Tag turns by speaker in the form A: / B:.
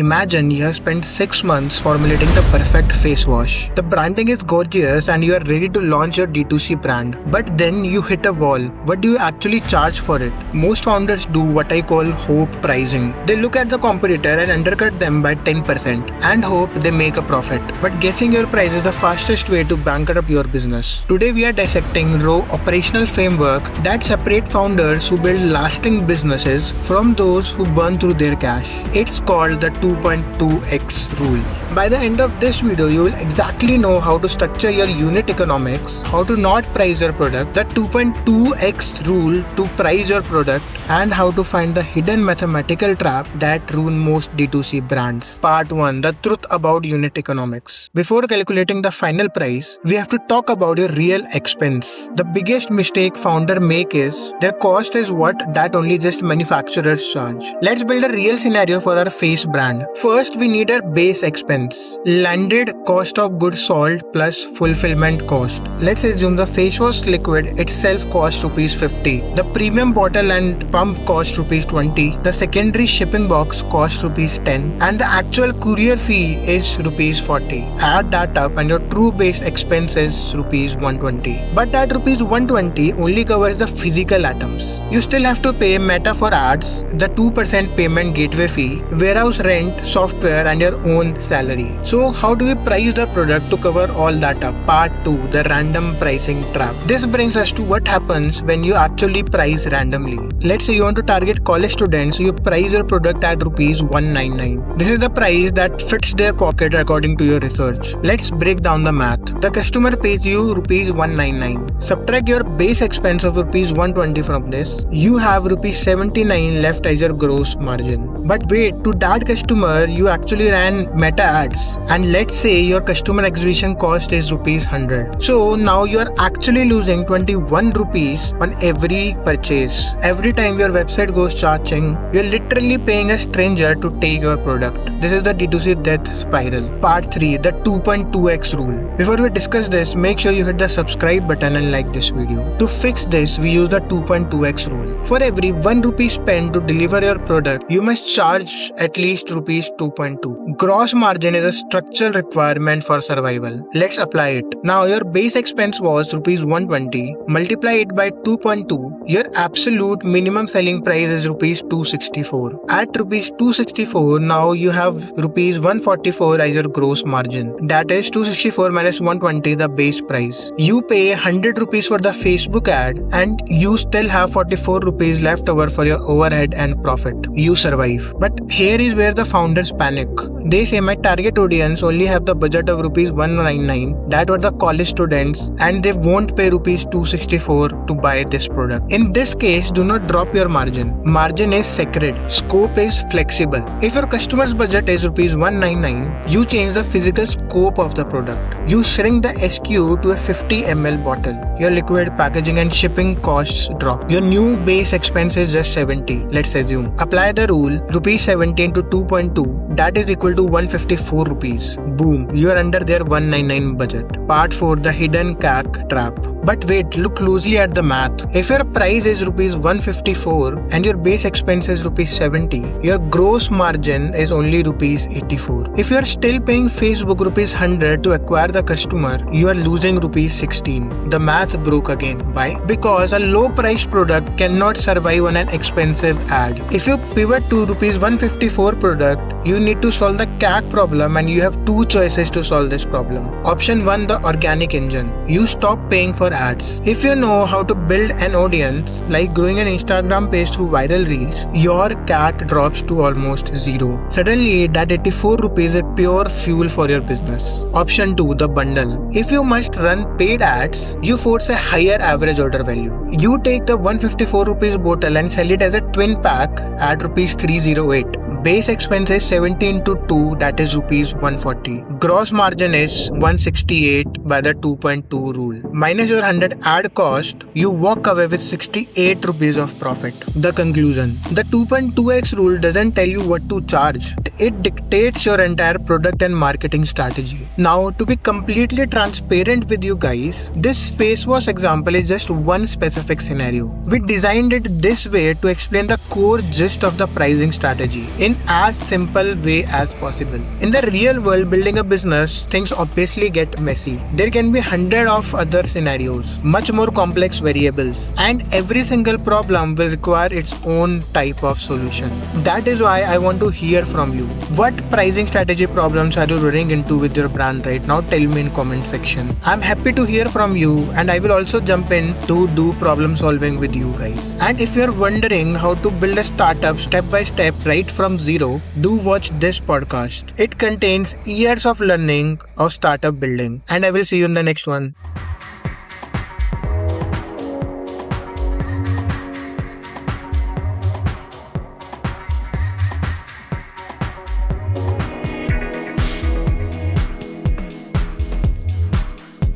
A: Imagine you have spent 6 months formulating the perfect face wash. The branding is gorgeous and you are ready to launch your D2C brand. But then you hit a wall. What do you actually charge for it? Most founders do what I call hope pricing. They look at the competitor and undercut them by 10% and hope they make a profit. But guessing your price is the fastest way to bankrupt your business. Today we are dissecting raw operational framework that separate founders who build lasting businesses from those who burn through their cash. It's called the 2.2x rule. By the end of this video, you will exactly know how to structure your unit economics, how to not price your product, the 2.2x rule to price your product, and how to find the hidden mathematical trap that ruin most D2C brands. Part 1. The truth about unit economics. Before calculating the final price, we have to talk about your real expense. The biggest mistake founder make is their cost is what that only just manufacturers charge. Let's build a real scenario for our face brand. First, we need our base expense. Landed cost of goods sold plus fulfillment cost. Let's assume the face wash liquid itself costs ₹50. The premium bottle and pump cost ₹20. The secondary shipping box costs ₹10. And the actual courier fee is ₹40. Add that up and your true base expense is ₹120. But that ₹120 only covers the physical items. You still have to pay Meta for ads, the 2% payment gateway fee, warehouse rent, software, and your own salary. So how do we price the product to cover all that up? Part 2. The random pricing trap. This brings us to what happens when you actually price randomly. Let's say you want to target college students, so you price your product at ₹199. This is the price that fits their pocket according to your research. Let's break down the math. The customer pays you ₹199. Subtract your base expense of ₹120 from this. You have ₹79 left as your gross margin. But wait, to that customer, you actually ran Meta ads. And let's say your customer acquisition cost is ₹100. So now you are actually losing 21 rupees on every purchase. Every time your website goes charging, you're literally paying a stranger to take your product. This is the D2C death spiral. Part 3. The 2.2x rule. Before we discuss this, make sure you hit the subscribe button and like this video. To fix this, we use the 2.2x rule. For every ₹1 spent to deliver your product, you must charge at least ₹2.2. Gross margin is a structural requirement for survival. Let's apply it. Now your base expense was ₹120. Multiply it by 2.2. Your absolute minimum selling price is ₹264. At ₹264, now you have ₹144 as your gross margin. That is 264 minus 120, the base price. You pay ₹100 for the Facebook ad and you still have ₹44 left over for your overhead and profit. You survive. But here is where the founders panic. They say my target audience only have the budget of ₹199. That were the college students and they won't pay ₹264 to buy this product. In this case, do not drop your margin. Margin is sacred. Scope is flexible. If your customer's budget is ₹199, you change the physical scope of the product. You shrink the SKU to a 50 ml bottle. Your liquid packaging and shipping costs drop. Your new base expense is just 70. Let's assume. Apply the rule ₹70 into 2.2. That is equal to ₹154. Boom, you are under their 199 budget. Part 4. The hidden CAC trap. But wait, look closely at the math. If your price is ₹154 and your base expense is ₹70, your gross margin is only ₹84. If you are still paying Facebook ₹100 to acquire the customer, you are losing ₹16. The math broke again. Why? Because a low priced product cannot survive on an expensive ad. If you pivot to ₹154 product, you need to solve the CAC problem and you have two choices to solve this problem. Option 1, the organic engine. You stop paying for ads. If you know how to build an audience, like growing an Instagram page through viral reels, your CAC drops to almost zero. Suddenly, that ₹84 is pure fuel for your business. Option 2, the bundle. If you must run paid ads, you force a higher average order value. You take the ₹154 bottle and sell it as a twin pack at ₹308. Base expense is 70 into 2, that is ₹140. Gross margin is 168. by the 2.2 rule. Minus your 100 ad cost, you walk away with 68 rupees of profit. The conclusion. The 2.2x rule doesn't tell you what to charge. It dictates your entire product and marketing strategy. Now, to be completely transparent with you guys, this face wash example is just one specific scenario. We designed it this way to explain the core gist of the pricing strategy in as simple way as possible. In the real world, building a business, things obviously get messy. There can be hundred of other scenarios, much more complex variables, and every single problem will require its own type of solution. That is why I want to hear from you. What pricing strategy problems are you running into with your brand right now? Tell me in comment section. I'm happy to hear from you, and I will also jump in to do problem solving with you guys. And if you're wondering how to build a startup step by step right from zero, do watch this podcast. It contains years of learning of startup building, and I will see you in the next one.